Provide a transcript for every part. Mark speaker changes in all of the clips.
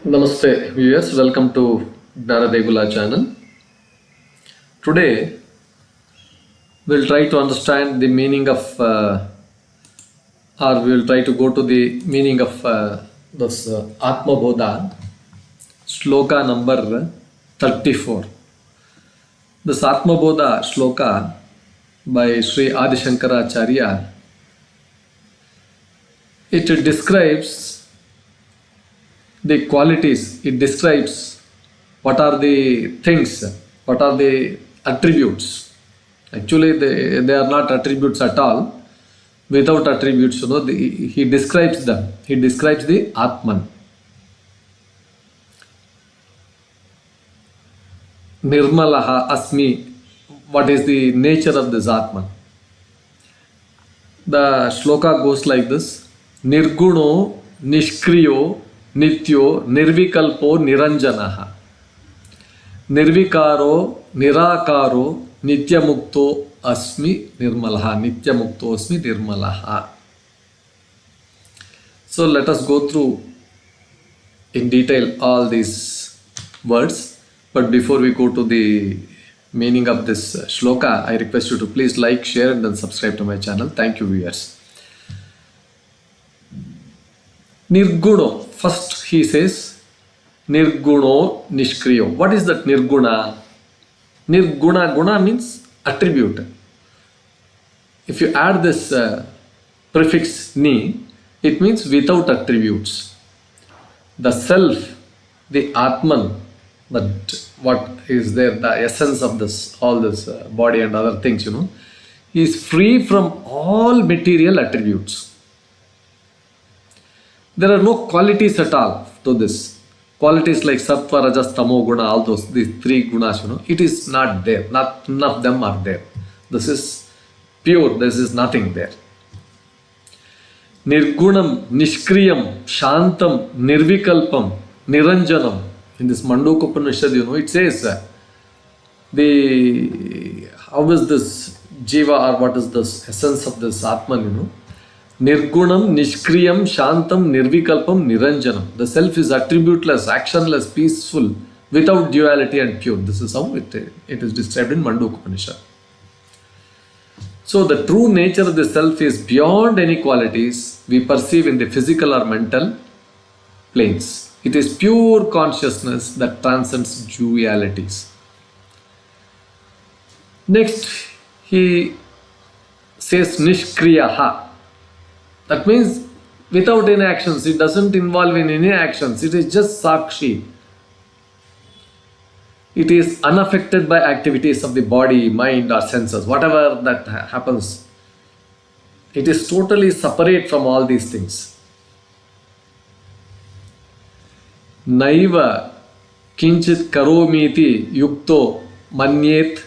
Speaker 1: Namaste viewers, welcome to Gnana channel. Today we'll try to understand the meaning of or we'll try to go to the meaning of this Atma Bodha, Shloka number 34. This Atma Bodha Shloka by Sri Adi Shankaracharya, it describes the qualities, it describes what are the things, what are the attributes. Actually, they are not attributes at all. Without attributes, he describes them. He describes the Ātman. Nirmalaḥ asmi. What is the nature of this Ātman? The shloka goes like this: Nirguṇo, niṣkriyo, nityo, nirvikalpo, nirañjanaḥ. Nirvikāro, nirakāro, nityamukto'smi, nirmalaḥ. Nityamukto'smi, nirmalaḥ. So let us go through in detail all these words. But before we go to the meaning of this shloka, I request you to please like, share and then subscribe to my channel. Thank you viewers. Nirguṇo. First he says, Nirguṇo, nishkriyo. What is that Nirguna? Nirguna, guna means attribute. If you add this prefix ni, it means without attributes. The self, the Ātman, that what is there, the essence of this, all this body and other things, is free from all material attributes. There are no qualities at all to this. Qualities like Sattva, Rajas, Tamo, Guna, all these three gunas, it is not there. None of them are there. This is pure, this is nothing there. Nirgunam, Nishkriyam, Shantam, Nirvikalpam, Niranjanam. In this Mandukya Upanishad, it says how is this Jiva, or what is this essence of this Ātman, Nirgunam, Nishkriyam, Shantam, Nirvikalpam, Niranjanam. The self is attributeless, actionless, peaceful, without duality and pure. This is how it is described in Mandukya Upanishad. So the true nature of the self is beyond any qualities we perceive in the physical or mental planes. It is pure consciousness that transcends dualities. Next, he says Nishkriya. That means without any actions, it doesn't involve in any actions, it is just Sakshi. It is unaffected by activities of the body, mind or senses, whatever that happens. It is totally separate from all these things. Naiva kinchit karomiti yukto manyet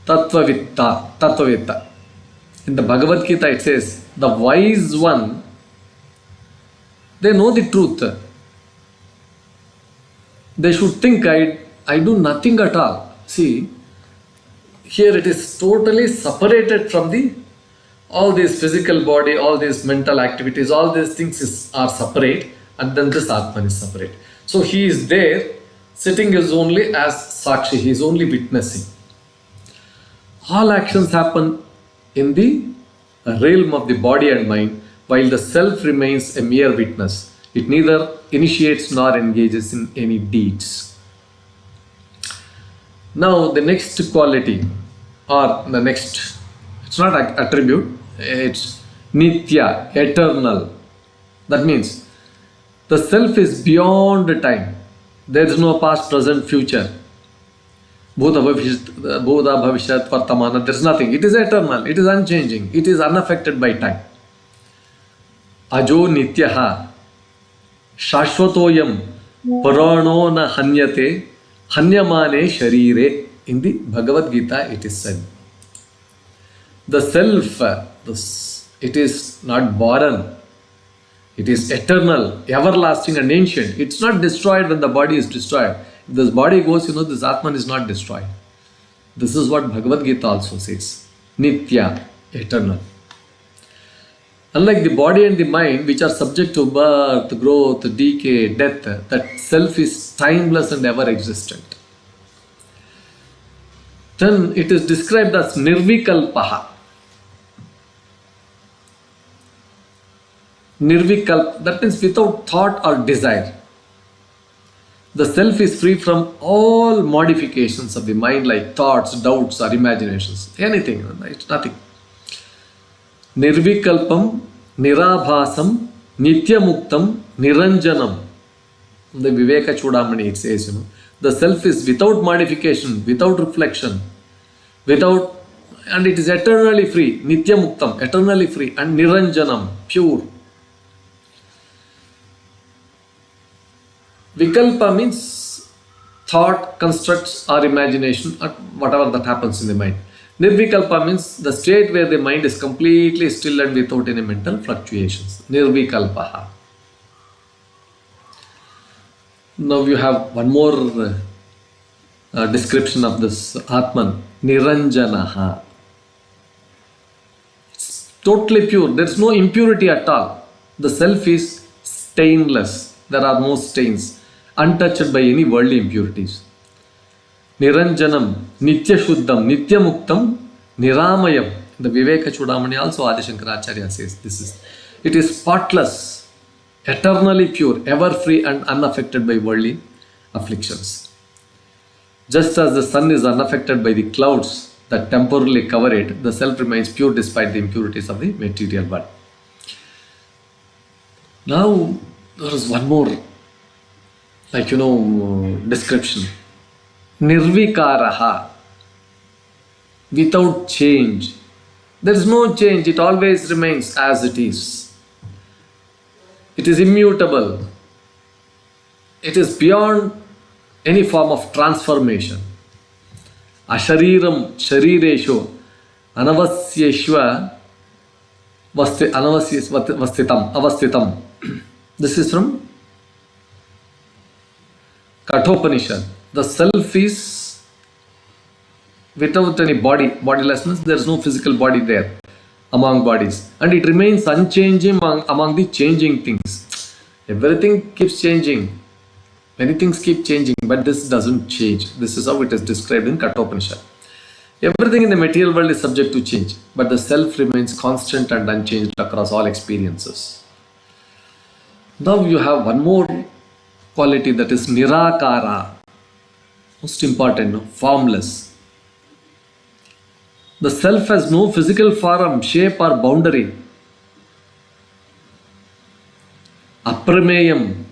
Speaker 1: tattvavitta. In the Bhagavad Gita it says, the wise one, they know the truth. They should think, I do nothing at all. See, here it is totally separated from all this physical body, all these mental activities, all these things are separate, and then this Ātman is separate. So he is there, sitting is only as Sakshi, he is only witnessing. All actions happen in the realm of the body and mind, while the self remains a mere witness. It neither initiates nor engages in any deeds. Now the next quality, or the next, it's not an attribute, it's Nitya, eternal. That means the self is beyond time. There is no past, present, future. Bodha, Bhavishyat, Vartamana, there is nothing. It is eternal, it is unchanging, it is unaffected by time. Ajo Nityaha, Shashvatoyam, Purano na hanyate, hanyamane sharire. In the Bhagavad Gita it is said. The self, it is not born. It is eternal, everlasting and ancient. It's not destroyed when the body is destroyed. If this body goes, this Ātman is not destroyed. This is what Bhagavad Gita also says. Nitya, eternal. Unlike the body and the mind, which are subject to birth, growth, decay, death, that self is timeless and ever existent. Then it is described as nirvikalpa. Nirvikalpa, that means without thought or desire. The self is free from all modifications of the mind, like thoughts, doubts, or imaginations. Anything, it's nothing. Nirvikalpam, nirabhasam, nityamuktam, niranjanam. The Viveka Chudamani, it says, the self is without modification, without reflection, and it is eternally free. Nityamuktam, eternally free, and niranjanam, pure. Vikalpa means thought, constructs, or imagination, or whatever that happens in the mind. Nirvikalpa means the state where the mind is completely still and without any mental fluctuations. Nirvikalpa. Now you have one more description of this Ātman. Nirañjanaḥ. It's totally pure. There is no impurity at all. The self is stainless. There are no stains, untouched by any worldly impurities. Niranjanam, nitya shuddham, nityamuktam, niramayam. The Viveka Chudamani also Adi Shankaracharya says this is. It is spotless, eternally pure, ever free and unaffected by worldly afflictions. Just as the sun is unaffected by the clouds that temporarily cover it, the self remains pure despite the impurities of the material world. Now, there is one more, description. Nirvikara, without change. There is no change, it always remains as it is. It is immutable. It is beyond any form of transformation. Ashariram shariresho anavasyeshva avasthitam. This is from Kathopanishad. The self is without any bodilessness. There is no physical body there among bodies, and it remains unchanging among the changing things. Everything keeps changing. Many things keep changing, but this doesn't change. This is how it is described in Kathopanishad. Everything in the material world is subject to change, but the self remains constant and unchanged across all experiences. Now you have one more quality, that is Nirakara. Most important, formless. The self has no physical form, shape or boundary. Aprameyam,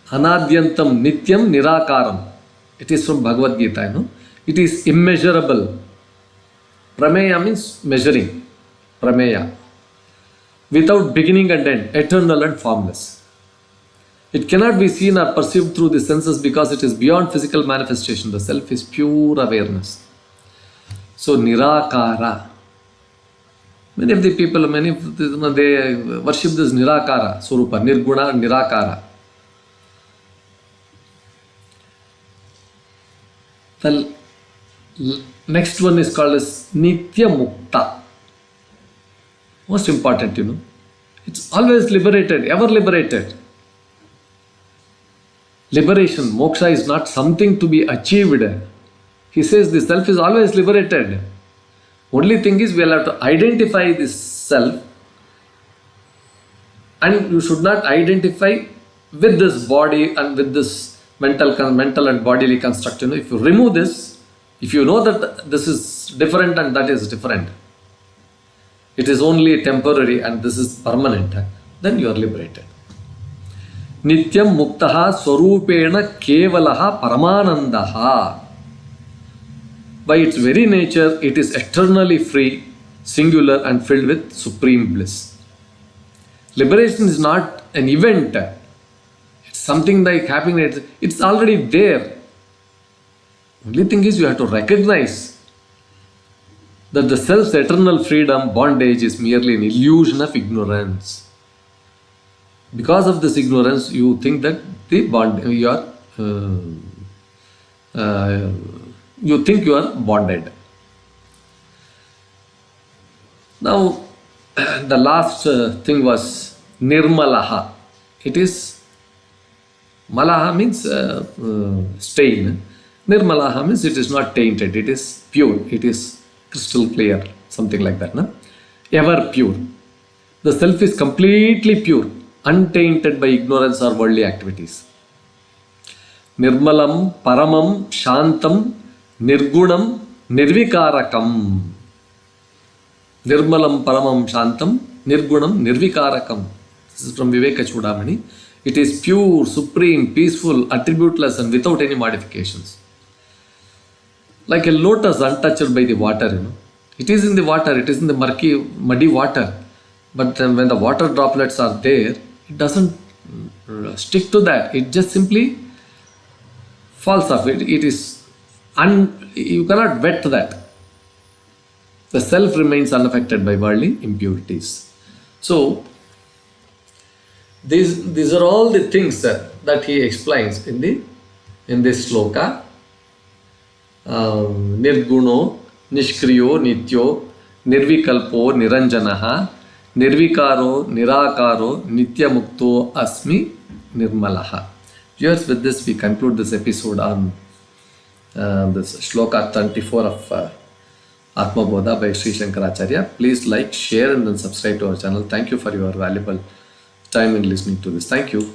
Speaker 1: anadyantam, nityam, nirakaram. It is from Bhagavad Gita, It is immeasurable. Prameya means measuring. Prameya. Without beginning and end, eternal and formless. It cannot be seen or perceived through the senses because it is beyond physical manifestation. The self is pure awareness. So, Nirakara. Many of the people, they worship this Nirakara, Surupa, Nirguna, Nirakara. The next one is called as Nityamukta. Most important, It's always liberated, ever liberated. Liberation, moksha is not something to be achieved. He says the self is always liberated. Only thing is we will have to identify this self, and you should not identify with this body and with this mental and bodily construct. If you remove this, if you know that this is different and that is different, it is only temporary and this is permanent, then you are liberated. Nityamukta swarupena kevalaha paramanandaha. By its very nature, it is eternally free, singular and filled with supreme bliss. Liberation is not an event. It's something like happiness. It's already there. Only thing is you have to recognize that the self's eternal freedom, bondage is merely an illusion of ignorance. Because of this ignorance, you think that you think you are bonded. Now, the last thing was nirmalaḥ. It is, malaḥ means stain. Nirmalaḥ means it is not tainted, it is pure, it is crystal clear, something like that. No? Ever pure. The self is completely pure, untainted by ignorance or worldly activities. Nirmalam, paramam, shantam, nirgunam, nirvikarakam. Nirmalam, paramam, shantam, nirgunam, nirvikarakam. This is from Viveka Chudamani. It is pure, supreme, peaceful, attributeless and without any modifications. Like a lotus untouched by the water, you know. It is in the water, it is in the muddy water. But when the water droplets are there, it doesn't stick to that. It just simply falls off. It is, you cannot wet that. The self remains unaffected by worldly impurities. So, these are all the things that he explains in this sloka. Nirguṇo, Nishkriyo, nityo, nirvikalpo, nirañjanaḥ, Nirvikāro, nirākāro, nityamukto'smi, nirmalaḥ. Viewers, with this we conclude this episode on this shloka 24 of Atma Bodha by Sri Shankaracharya. Please like, share and then subscribe to our channel. Thank you for your valuable time in listening to this. Thank you.